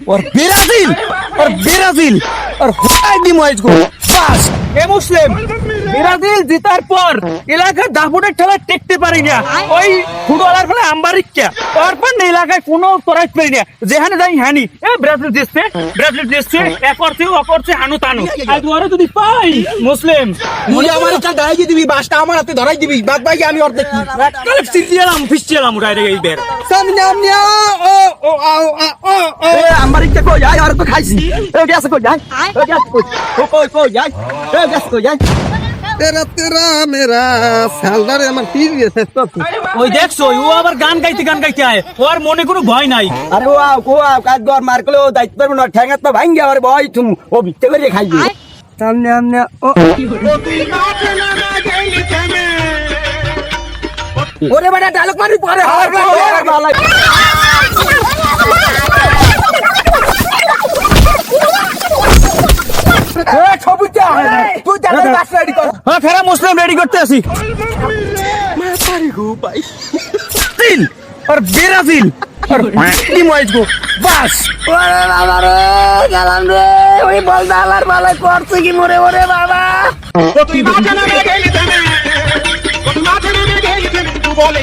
और ब्राजील और why the Moyez go bus A Muslim Brazil জেতার পর এলাকার দাপুটের ঠেলা টেকতে পারি না ওই ফুটবলার ফলে আম্বারিকা তারপর না এলাকায় কোনো তরাইত পারি না যেখানে যাই হানি এ ব্রাজিল জিতছে অপরছে হানু তানু আজ ওরে যদি পাই মুসলিম তুই আমার একটা দাঁড়াই দিবি বাসটা আমার হাতে ধরাই দিবি বাদ বাকি আমি অর্ধেক কালেপ ফিস্টিয়ালাম ডাইরেক্ট এই বের সামনে ও ও ও এ আম্বারিকা কই যাই আর তো খাইছি এ গেছে কই যাই এ গেছে কই যাই এ গেছে কই যাই তেরা মেরা সালদারে আমার তীর গেছে তো ওই দেখছো ও আবার গান গাইতে আয় ওর মনে কোনো ভয় নাই আরে ও কাজ গর মার করলে ও দায়িত্ব পারবো না ঠ্যাঙ্গাত তো ভাঙ্গি আবার ভয় তুমি ও ভিত্তে করে খাইবি সামনে ও ওরে বেটা ডায়লগ মারি পরে তুই জানাই বাস রেডি কর হ্যাঁ ফেরা মুসলিম রেডি করতে আসি তিন আর ব্রাজিল আর দি ময়েজ গো বাস ওরে বাবা রে গেলাম রে ওই বল দালার বালা করছে কি মরে ওরে বাবা তুই মাঠে নামে গেলি থেমে তুই মাঠে নামে গেলি থেমে তুই বলে